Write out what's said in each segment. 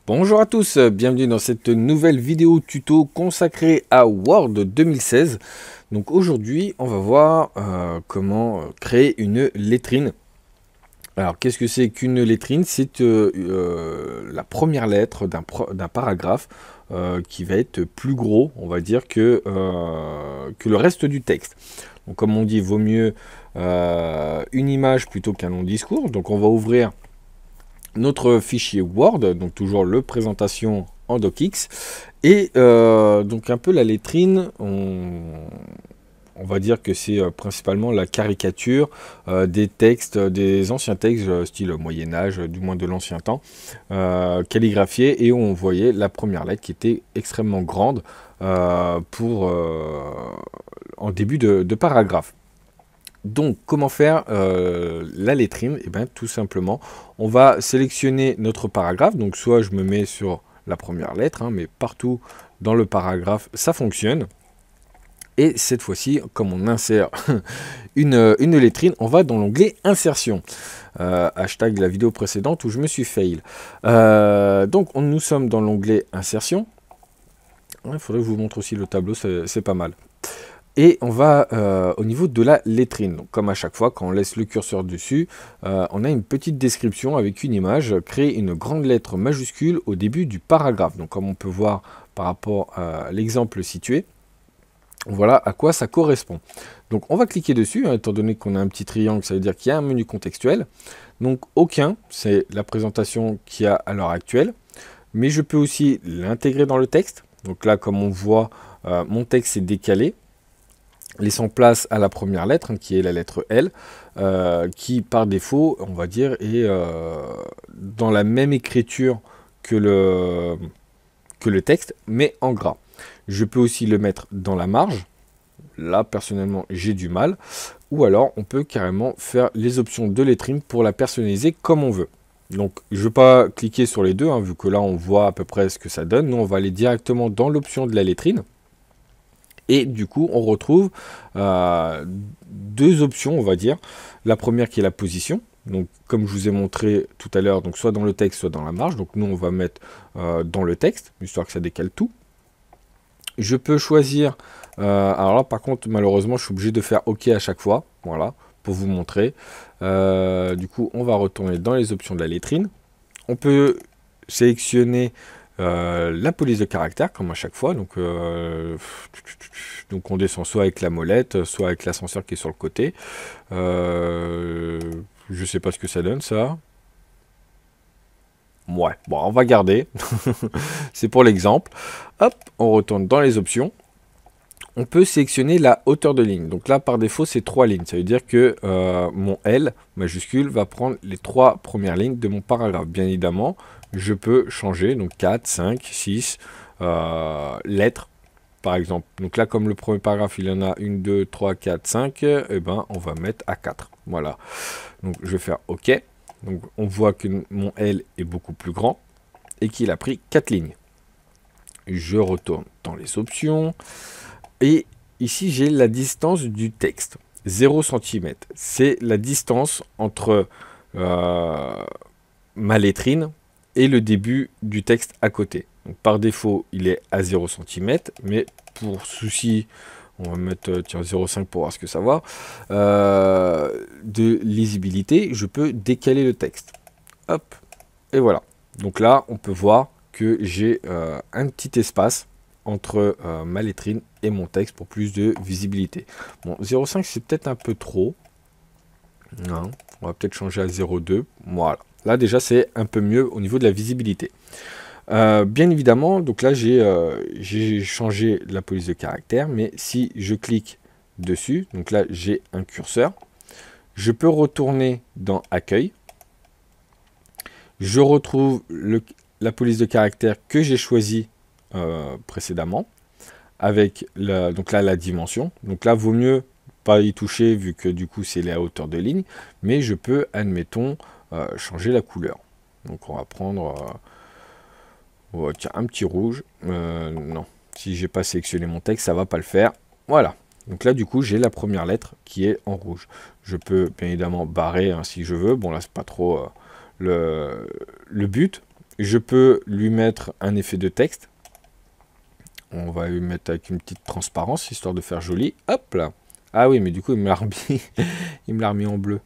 Bonjour à tous, bienvenue dans cette nouvelle vidéo tuto consacrée à Word 2016. Donc aujourd'hui, on va voir comment créer une lettrine. Alors, qu'est-ce que c'est qu'une lettrine? C'est la première lettre d'un paragraphe qui va être plus gros, on va dire, que le reste du texte. Donc, comme on dit, vaut mieux une image plutôt qu'un long discours. Donc, on va ouvrir notre fichier Word, donc toujours le présentation en docx, et donc un peu la lettrine, on va dire que c'est principalement la caricature des textes, des anciens textes, style Moyen-Âge, du moins de l'ancien temps, calligraphiés, et où on voyait la première lettre qui était extrêmement grande en début de paragraphe. Donc, comment faire la lettrine? Eh bien, tout simplement, on va sélectionner notre paragraphe. Donc, soit je me mets sur la première lettre, hein, mais partout dans le paragraphe, ça fonctionne. Et cette fois-ci, comme on insère une lettrine, on va dans l'onglet Insertion. Hashtag la vidéo précédente où je me suis fail. Donc, nous sommes dans l'onglet Insertion. Il faudrait que je vous montre aussi le tableau, c'est pas mal. Et on va au niveau de la lettrine. Donc, comme à chaque fois, quand on laisse le curseur dessus, on a une petite description avec une image. Créer une grande lettre majuscule au début du paragraphe. Donc, comme on peut voir par rapport à l'exemple situé, voilà à quoi ça correspond. Donc, on va cliquer dessus, hein, étant donné qu'on a un petit triangle, ça veut dire qu'il y a un menu contextuel. Donc, aucun, c'est la présentation qu'il y a à l'heure actuelle. Mais je peux aussi l'intégrer dans le texte. Donc là, comme on voit, mon texte est décalé, laissant place à la première lettre, hein, qui est la lettre L, qui par défaut, on va dire, est dans la même écriture que le texte, mais en gras. Je peux aussi le mettre dans la marge. Là, personnellement, j'ai du mal. Ou alors, on peut carrément faire les options de lettrine pour la personnaliser comme on veut. Donc, je ne vais pas cliquer sur les deux, hein, vu que là, on voit à peu près ce que ça donne. Nous, on va aller directement dans l'option de la lettrine. Et du coup, on retrouve deux options, on va dire. La première qui est la position. Donc, comme je vous ai montré tout à l'heure, donc soit dans le texte, soit dans la marge. Donc, nous, on va mettre dans le texte, histoire que ça décale tout. Je peux choisir... alors là, par contre, malheureusement, je suis obligé de faire OK à chaque fois. Voilà, pour vous montrer. Du coup, on va retourner dans les options de la lettrine. On peut sélectionner la police de caractère, comme à chaque fois. Donc on descend soit avec la molette, soit avec l'ascenseur qui est sur le côté. Je sais pas ce que ça donne, ça. Ouais, bon, on va garder. C'est pour l'exemple. Hop, on retourne dans les options. On peut sélectionner la hauteur de ligne. Donc là, par défaut, c'est 3 lignes. Ça veut dire que mon L majuscule va prendre les 3 premières lignes de mon paragraphe. Bien évidemment, je peux changer. Donc 4, 5, 6 lettres, par exemple. Donc là, comme le premier paragraphe, il y en a 1, 2, 3, 4, 5, eh ben, on va mettre à 4. Voilà. Donc je vais faire OK. Donc on voit que mon L est beaucoup plus grand et qu'il a pris 4 lignes. Je retourne dans les options. Et ici, j'ai la distance du texte, 0 cm. C'est la distance entre ma lettrine et le début du texte à côté. Donc, par défaut, il est à 0 cm, mais pour souci, on va mettre 0,5 pour voir ce que ça va, de lisibilité, je peux décaler le texte. Hop, et voilà. Donc là, on peut voir que j'ai un petit espace entre ma lettrine et mon texte pour plus de visibilité. Bon, 0,5 c'est peut-être un peu trop. Non, on va peut-être changer à 0,2. Voilà. Là déjà c'est un peu mieux au niveau de la visibilité. Bien évidemment, donc là j'ai changé la police de caractère, mais si je clique dessus, donc là j'ai un curseur, je peux retourner dans Accueil. Je retrouve la police de caractère que j'ai choisie précédemment avec donc là la dimension. Donc là vaut mieux pas y toucher vu que du coup c'est la hauteur de ligne, mais je peux admettons changer la couleur. Donc on va prendre tiens, un petit rouge. Non, si j'ai pas sélectionné mon texte ça va pas le faire. Voilà. Donc là du coup j'ai la première lettre qui est en rouge. Je peux bien évidemment barrer hein, si je veux. Bon là c'est pas trop le but. Je peux lui mettre un effet de texte. On va lui mettre avec une petite transparence, histoire de faire joli. Hop là. Ah oui, mais du coup, il me l'a remis, il me l'a remis en bleu.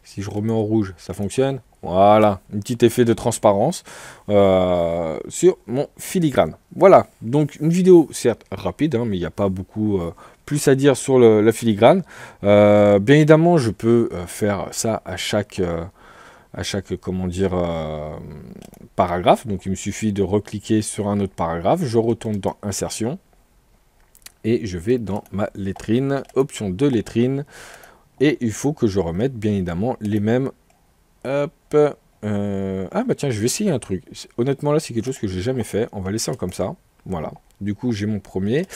Si je remets en rouge, ça fonctionne. Voilà, un petit effet de transparence sur mon filigrane. Voilà, donc une vidéo certes rapide, hein, mais il n'y a pas beaucoup plus à dire sur la filigrane. Bien évidemment, je peux faire ça à chaque comment dire, paragraphe. Donc il me suffit de recliquer sur un autre paragraphe. Je retourne dans Insertion et je vais dans ma lettrine, option de lettrine. Et il faut que je remette bien évidemment les mêmes. Hop. Ah bah tiens, je vais essayer un truc. Honnêtement là, c'est quelque chose que j'ai jamais fait. On va laisser comme ça. Voilà. Du coup, j'ai mon premier.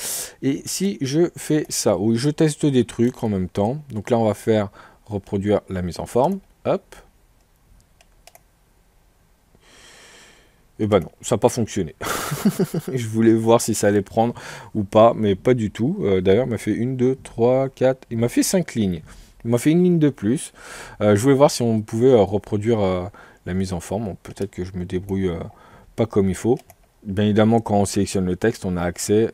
Et si je fais ça, où je teste des trucs en même temps. Donc là, on va faire reproduire la mise en forme. Hop. Et ben non, ça n'a pas fonctionné. Je voulais voir si ça allait prendre ou pas, mais pas du tout. D'ailleurs, il m'a fait 1, 2, 3, 4... Il m'a fait 5 lignes. Il m'a fait une ligne de plus. Je voulais voir si on pouvait reproduire la mise en forme. Bon, peut-être que je me débrouille pas comme il faut. Bien évidemment, quand on sélectionne le texte, on a accès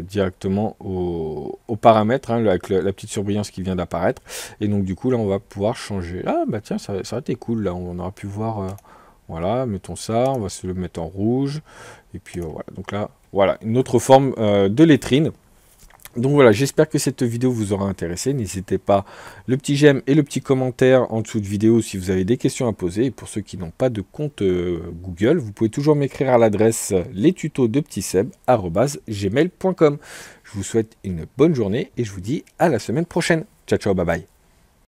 directement aux paramètres, hein, avec la petite surbrillance qui vient d'apparaître. Et donc, du coup, là, on va pouvoir changer. Ah, bah tiens, ça aurait été cool. Là, on aura pu voir... Voilà, mettons ça, on va se le mettre en rouge. Et puis voilà, donc là, voilà, une autre forme de lettrine. Donc voilà, j'espère que cette vidéo vous aura intéressé. N'hésitez pas, le petit j'aime et le petit commentaire en dessous de vidéo si vous avez des questions à poser. Et pour ceux qui n'ont pas de compte Google, vous pouvez toujours m'écrire à l'adresse lestutos.gmail.com. Je vous souhaite une bonne journée et je vous dis à la semaine prochaine. Ciao, ciao, bye bye.